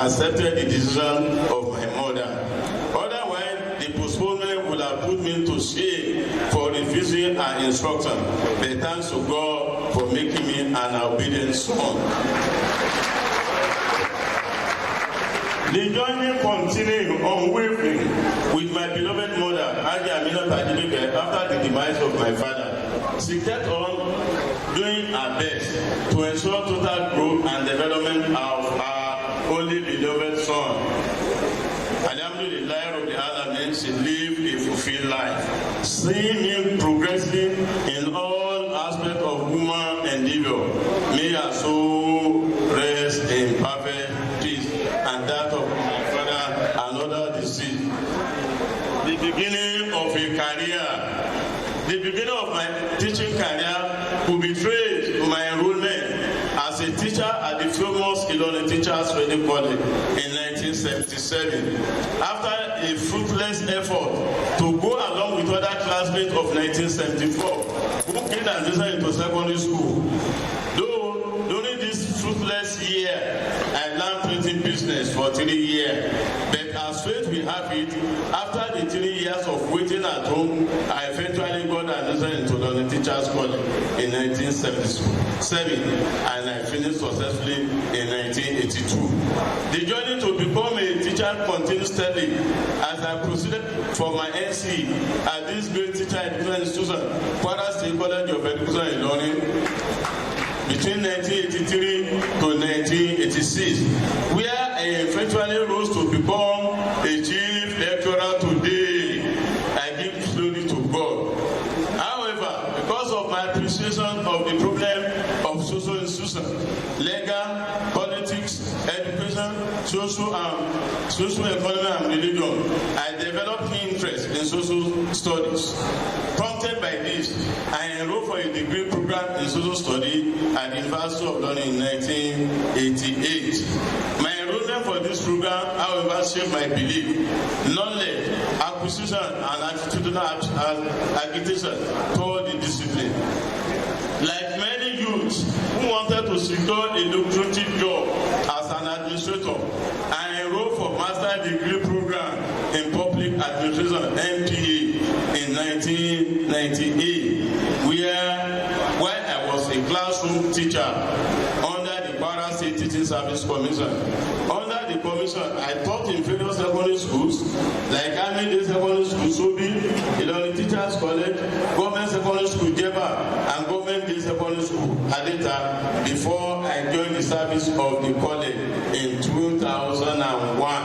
accepted the decision of my mother. Otherwise, the postponement would have put me to shame for refusing her instruction. But thanks to God for making me an obedient son. The journey continued unwavering with my beloved mother, Ayeni, after the demise of my father. She kept on doing her best to ensure total growth and development of her only beloved son. Alhamdulillah, of the other men, she lived a fulfilled life, seeing him progressing in all aspects of human endeavor. May her soul rest in perfect peace, and that of my father and other deceased. The beginning of a career. The beginning of my teaching career could be traced to my enrollment as a teacher at the famous Ilorin Teachers Training College in 1977. After a fruitless effort to go along with other classmates of 1974, who gained admission into secondary school. Though during this fruitless year, I learned printing business for 3 years. But as fate will have it, after the 3 years of waiting at home, I eventually got admission into the Teachers College in 1977, and I finished successfully in 1982. The journey to become a teacher continued steadily as I proceeded for my NC at this great teacher education institution, Kwara State College of Education in Ilorin, between 1983 to 1986, where I eventually rose to become a chief lecturer today. I give glory to God. However, because of my appreciation of the problem of social institutions, legal, politics, education, social economy and religion, I developed interest in social studies. Prompted by this, I enrolled for a degree program in social studies at the University of London in 1988. My enrollment for this program, however, shaped my belief, knowledge, acquisition, and attitudinal agitation toward the discipline. Like many youths who wanted to secure a lucrative job as an administrator, I enrolled for master's degree program in public administration (M.Phil) in 1998, where I was a classroom teacher under the Kwara State Teaching Service Commission. Under the commission, I taught in various secondary schools like Ahmed Secondary School, Sobi, Ilorin Teachers College, Government Secondary School, Jeba, and Government Day Secondary School, Adeta, before I joined the service of the college in 2001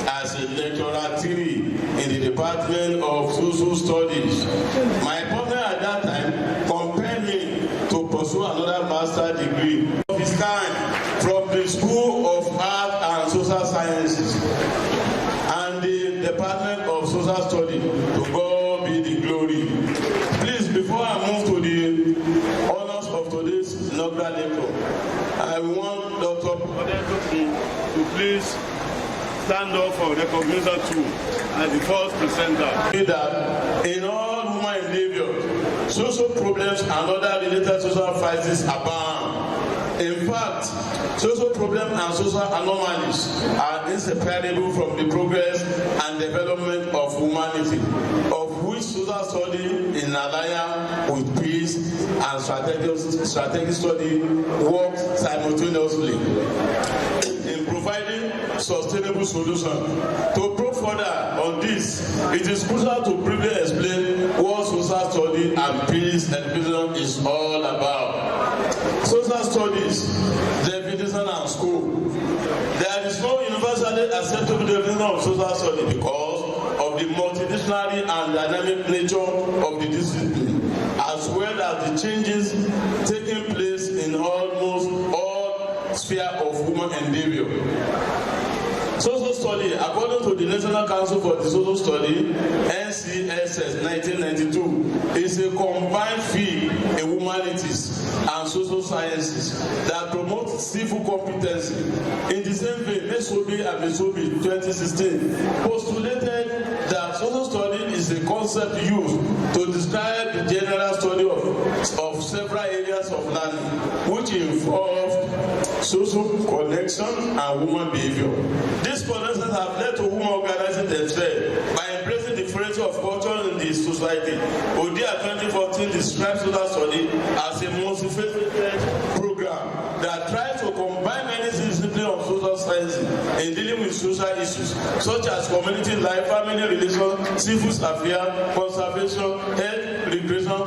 as a lecturer 3 in the Department of Social Studies. My partner at that time compelled me to pursue another master's degree of his kind from the School of Art and Social Sciences and the Department of Social Studies. To God be the glory. Please, before I move to the honors of today's inaugural lecture, I want Dr. to please stand up for recognition too as the first presenter. That in all human endeavors, social problems and other related social crises abound. In fact, social problems and social anomalies are inseparable from the progress and development of humanity, of which social study in alliance with peace and strategic study work simultaneously in providing sustainable solutions. To probe further on this, it is crucial to briefly explain what social study and peace education is all about. Social studies, definition and scope. There is no universally acceptable definition of social study because of the multidisciplinary and dynamic nature of the discipline, as well as the changes taking place in almost all spheres of human endeavor. Social study, according to the National Council for the Social Study, NCSS 1992, is a combined field in humanities and social sciences that promotes civil competency. In the same vein, Mesobi and Mesobi 2016 postulated that social study is a concept used to describe the general study of of several areas of learning, which involve social connection and human behavior. These connections have led to women organizing themselves by embracing the difference of culture in the society. Odia 2014 describes social study as a multifaceted program that tries to combine many disciplines of social sciences in dealing with social issues such as community life, family relations, civil affairs, conservation, health, recreation,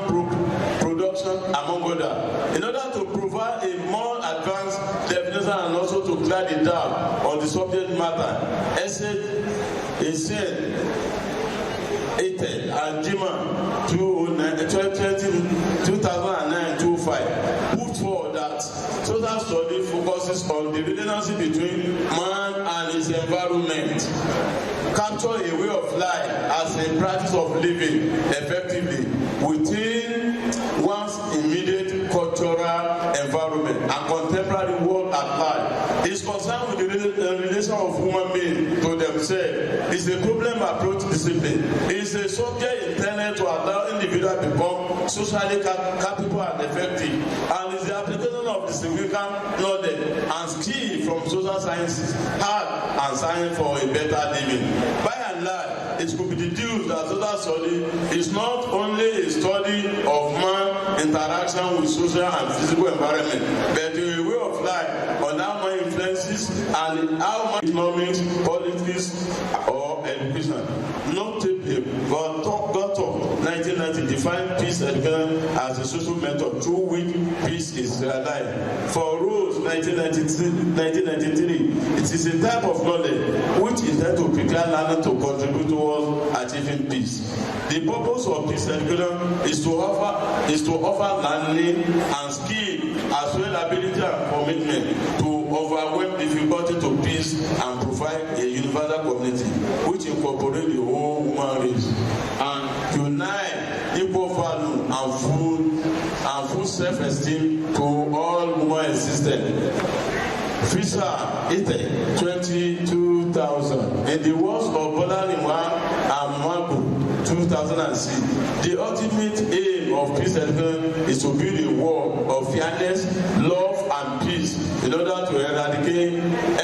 production, among others, in order to provide a more advanced definition and also to clear the doubt on the subject matter. ACIPDM and Jimoh 2009-25 put forward that social study focuses on the relationship between man and his environment, capture a way of life as a practice of living effectively within one's immediate cultural environment and contemporary world at large. Is concerned with the relation of human beings to themselves. It's a problem approach discipline. It's a subject intended to allow individuals to become socially capable and effective, and it's the application of the significant knowledge and skill from social sciences, art and science for a better living. By and large, it could be deduced that social study is not only a study of man's interaction with social and physical environment, but a way of life on how man influences and how man economics, politics, or education. Notably, Gottov 1990 defined peace education as a social method through which peace is realized. For Rose 1993, it is a type of knowledge which is meant to prepare learner to contribute towards achieving peace. The purpose of peace education is to offer learning and skill as well ability and commitment to overwhelm difficulty to peace and provide a universal community which incorporates the whole human race and unite equal value and full self-esteem to all human existence. Fisher 2000. In the words of Bolaniwa and Magu 2006, the ultimate aim of peace education is to build a world of fairness, love, and peace in order to eradicate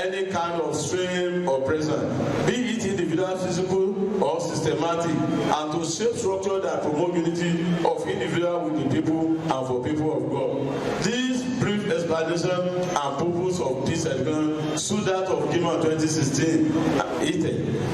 any kind of strain or pressure, be it individual, physical, or systematic, and to shape structure that promote unity of individual with the people and for people of God. This brief explanation and purpose of peace education stood out of Jimoh 2016.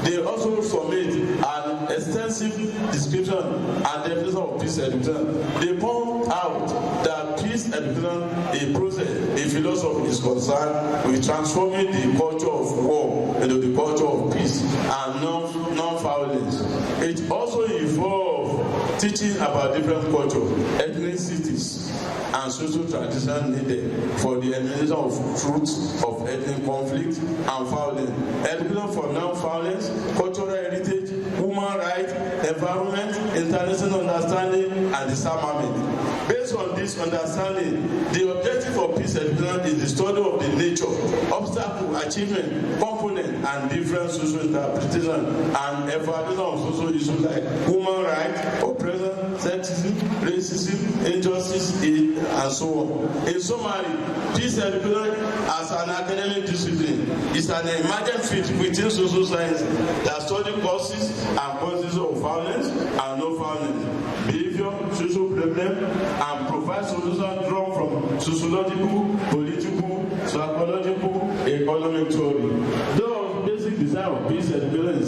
They also submit an extensive description and definition of peace education. They point out that peace education, a process, a philosophy is concerned with transforming the culture of war into the culture of peace and non-violence. It also involves teaching about different cultures, ethnicities, and social tradition needed for the elimination of truths of ethnic conflict and violence, education for non-violence, cultural heritage, human rights, environment, international understanding, and disarmament. Based on this understanding, the objective of peace education is the study of the nature, obstacle, achievement, component, and different social interpretation and evaluation of social issues like human rights, oppression, sexism, racism, injustice, and so on. In summary, peace education as an academic discipline is an emergent field within social science that studies causes and causes of violence and non-violence, behavior, social problem, and provides solutions drawn from sociological, political, psychological, economic theory. Those basic design of peace education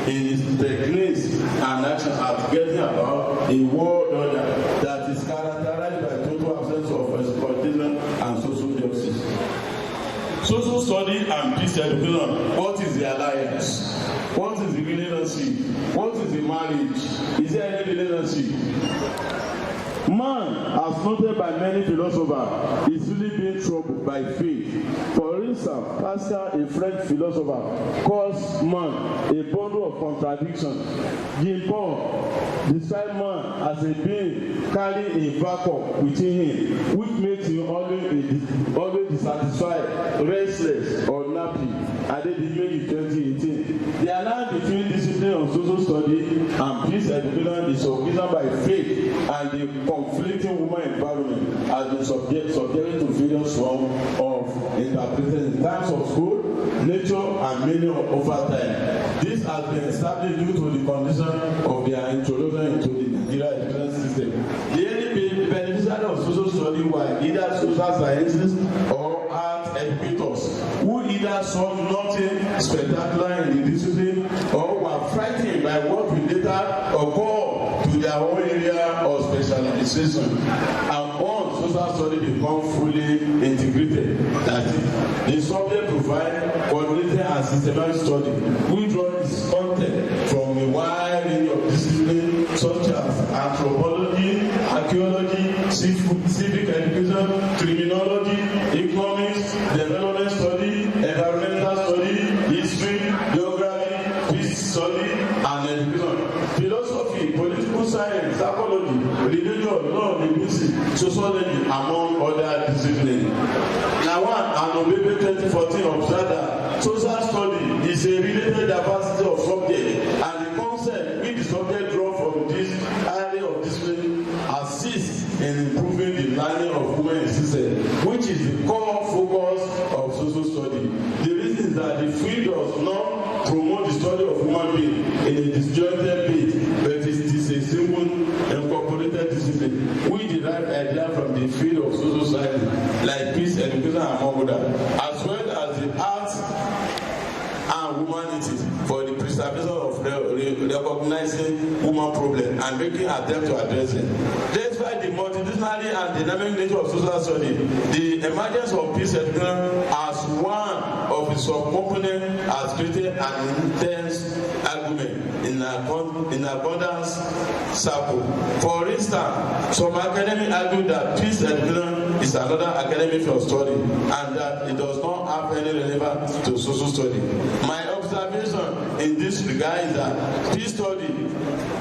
in its techniques and action are getting about a world order that is characterized by total absence of exploitation and social justice. Social study and peace education. What is the alliance? What is the relationship? What is the marriage? Is there any relationship? Man, as noted by many philosophers, is really being troubled by faith. For instance, Pascal, a French philosopher, calls man a bundle of contradictions. Jimoh describes man as a being carrying a vacuum within him, which makes him always dissatisfied, restless, or nappy. And then he made in 2018. The alliance between discipline on social study and peace education is occasioned by faith and the conflicting woman environment has been subjected to various forms of interpretation in terms of school, nature, and meaning over time. This has been established due to the condition of their introduction into the Nigerian education system. The only beneficiary of social study were either social sciences or art educators who either saw nothing spectacular in the discipline or were frightened by what will later occur to their own area of specialization. And once social study become fully integrated, that is, the subject provide coordinated and systematic study which draws content from a wide range of disciplines such as anthropology, archaeology, civic education, criminology, economics, development study, environmental study, history, geography, peace study, and education. Philosophy, political science, psychology, religion, law, linguistics, sociology, among other disciplines. Now, an Obebe 2014 observed that social study is a related diversity of subjects, and the concept which the subject draw from this area of discipline assists in improving the learning of women in system, which is the core focus of social study. The reason is that the field does not promote the study of human being in a disjointed bit, but it is a simple incorporated discipline. We derive idea from the field of social science, like peace, education, and among others, as well as the arts and humanities for the preservation of recognizing human problem and making attempt to address it. Despite the multidisciplinary and dynamic nature of social study, the emergence of peace education as one of its subcomponents has created an intense argument in abundance circle. For instance, some academics argue that peace education is another academic field of study and that it does not have any relevance to social study. My observation in this regard is that peace study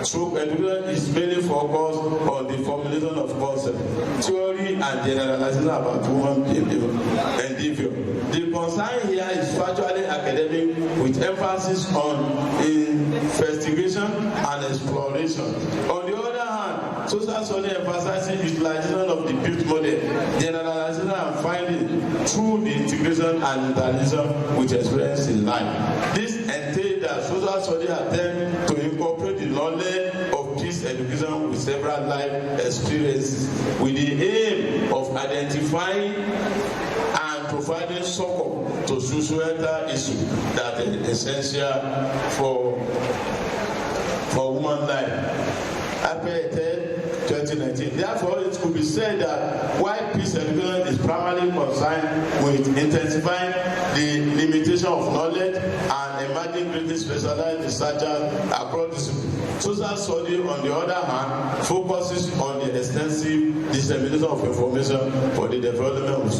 through education is mainly focused on the formulation of concepts, theory, and generalization about human behavior. The concern here is virtually academic with emphasis on investigation and exploration. On the other hand, social study emphasizes utilization of the built model, generalization and finding through the integration and interaction with experience in life. This entails that social study attempts to incorporate the knowledge of peace education with several life experiences with the aim of identifying and providing support to societal issues that are essential for human life. M.Ed 2019. Therefore, it could be said that while peace education is primarily concerned with intensifying the limitation of knowledge and emerging greatly specialized researchers across disciplines, social study, on the other hand, focuses on the extensive dissemination of information for the development of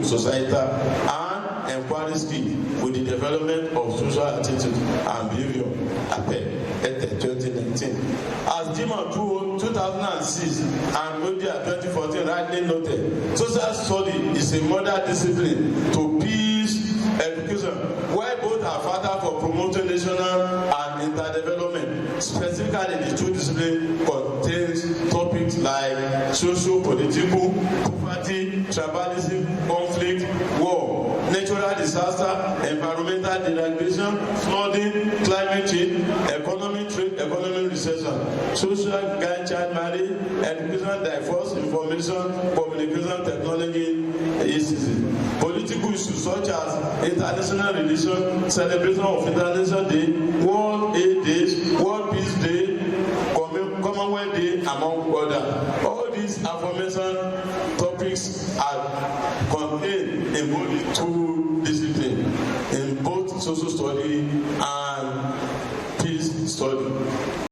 societal and inquiry skills with the development of social attitude and behavior. M.Ed 2019. As Jimoh 2006 and M.Ed 2014 rightly noted, social study is a modern discipline to peace education, where both are factors for promoting national and interdevelopment. Specifically, the two disciplines contains topics like socio-political, poverty, tribalism, conflict, war, natural disaster, environmental degradation, flooding, climate change, economic trade, economic recession, social child marriage, education, diverse information, communication technology, etc. Political issues such as international relations, celebration of International Day, World AIDS Day, World Peace Day, Commonwealth Day, among others. All these information topics are contained in both two disciplines, in both social study and peace study.